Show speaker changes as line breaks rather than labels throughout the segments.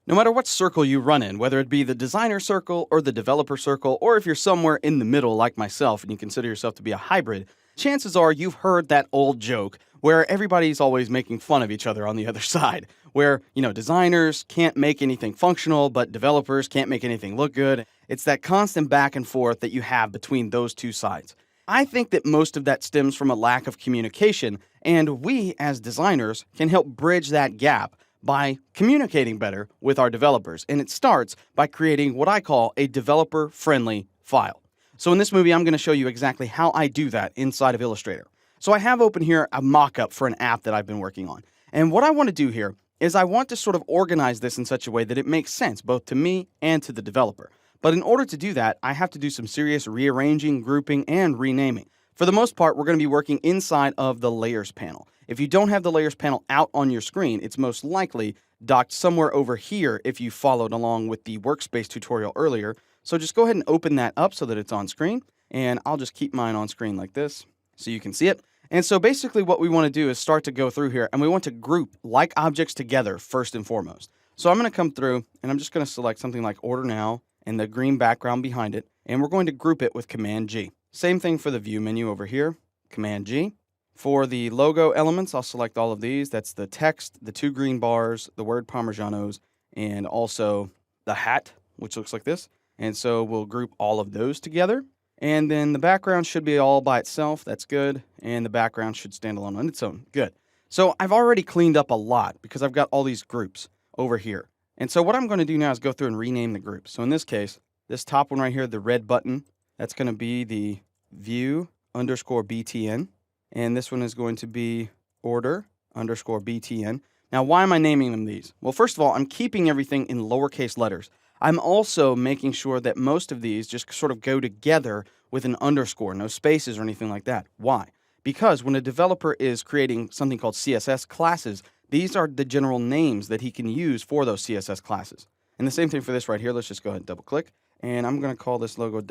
No matter what circle you run in, whether it be the designer circle or the developer circle, or if you're somewhere in the middle like myself and you consider yourself to be a hybrid, chances are you've heard that old joke where everybody's always making fun of each other on the other side, where, designers can't make anything functional, but developers can't make anything look good. It's that constant back and forth that you have between those two sides. I think that most of that stems from a lack of communication, and we as designers can help bridge that gap by communicating better with our developers. And it starts by creating what I call a developer-friendly file. So in this movie, I'm going to show you exactly how I do that inside of Illustrator. So I have open here a mock-up for an app that I've been working on. And what I want to do here is I want to sort of organize this in such a way that it makes sense both to me and to the developer. But in order to do that, I have to do some serious rearranging, grouping, and renaming. For the most part, we're going to be working inside of the Layers panel. If you don't have the Layers panel out on your screen, it's most likely docked somewhere over here if you followed along with the workspace tutorial earlier. So just go ahead and open that up so that it's on screen. And I'll just keep mine on screen like this so you can see it. And so basically what we want to do is start to go through here, and we want to group like objects together first and foremost. So I'm going to come through, and I'm just going to select something like Order Now and the green background behind it, and we're going to group it with Command G. Same thing for the View menu over here, Command G. For the logo elements, I'll select all of these. That's the text, the two green bars, the word Parmigianos, and also the hat, which looks like this. And so we'll group all of those together. And then the background should be all by itself. That's good. And the background should stand alone on its own. Good. So I've already cleaned up a lot because I've got all these groups over here. And so what I'm going to do now is go through and rename the groups. So in this case, this top one right here, the red button, that's going to be the View_BTN. And this one is going to be Order_BTN. Now, why am I naming them these? Well, first of all, I'm keeping everything in lowercase letters. I'm also making sure that most of these just sort of go together with an underscore, no spaces or anything like that. Why? Because when a developer is creating something called CSS classes, these are the general names that he can use for those CSS classes. And the same thing for this right here. Let's just go ahead and double click. And I'm going to call this logo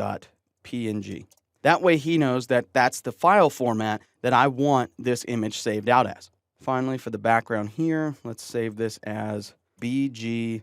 .png. That way he knows that that's the file format that I want this image saved out as. Finally, for the background here, let's save this as bg_tile.png.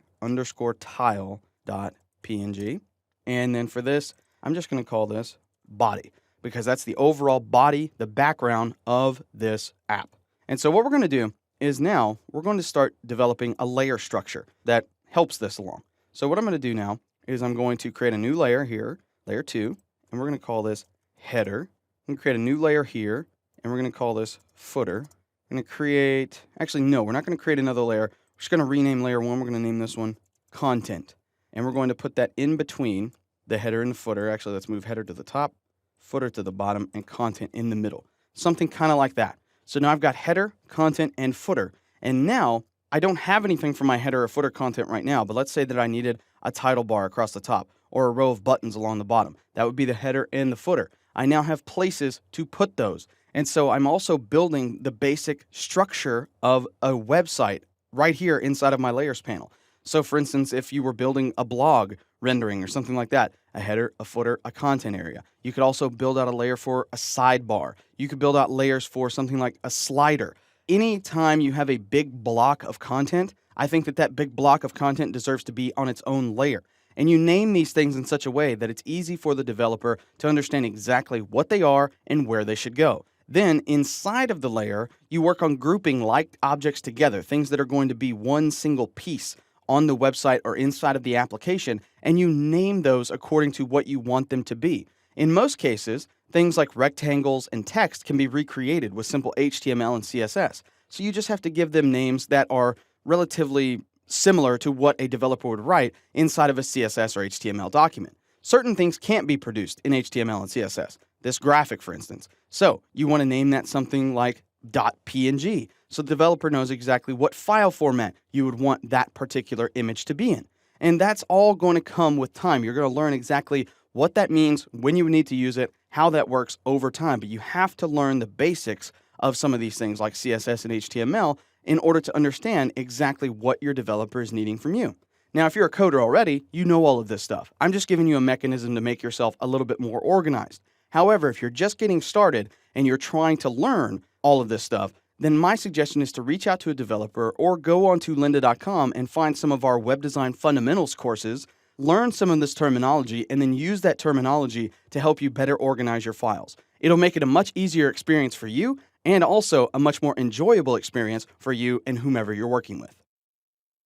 And then for this, I'm just going to call this body because that's the overall body, the background of this app. And so what we're going to do is now we're going to start developing a layer structure that helps this along. So what I'm going to do now is I'm going to create a new layer here, layer 2. And we're going to call this header. I'm going to create a new layer here, and we're going to call this footer. I'm going to create, actually, no, we're not going to create another layer. We're just going to rename layer 1. We're going to name this one content. And we're going to put that in between the header and the footer. Actually, let's move header to the top, footer to the bottom, and content in the middle. Something kind of like that. So now I've got header, content, and footer. And now I don't have anything for my header or footer content right now, but let's say that I needed a title bar across the top or a row of buttons along the bottom. That would be the header and the footer. I now have places to put those. And so I'm also building the basic structure of a website right here inside of my layers panel. So for instance, if you were building a blog rendering or something like that, a header, a footer, a content area. You could also build out a layer for a sidebar. You could build out layers for something like a slider. Anytime you have a big block of content, I think that that big block of content deserves to be on its own layer. And you name these things in such a way that it's easy for the developer to understand exactly what they are and where they should go. Then inside of the layer, you work on grouping like objects together, things that are going to be one single piece on the website or inside of the application, and you name those according to what you want them to be. In most cases, things like rectangles and text can be recreated with simple HTML and CSS. So you just have to give them names that are relatively similar to what a developer would write inside of a CSS or HTML document. Certain things can't be produced in HTML and CSS. This graphic, for instance. So you want to name that something like .png, so the developer knows exactly what file format you would want that particular image to be in. And that's all going to come with time. You're going to learn exactly what that means, when you need to use it, how that works over time. But you have to learn the basics of some of these things like CSS and HTML in order to understand exactly what your developer is needing from you. Now, if you're a coder already, you know all of this stuff. I'm just giving you a mechanism to make yourself a little bit more organized. However, if you're just getting started and you're trying to learn all of this stuff, then my suggestion is to reach out to a developer or go onto lynda.com and find some of our web design fundamentals courses, learn some of this terminology, and then use that terminology to help you better organize your files. It'll make it a much easier experience for you and also a much more enjoyable experience for you and whomever you're working with.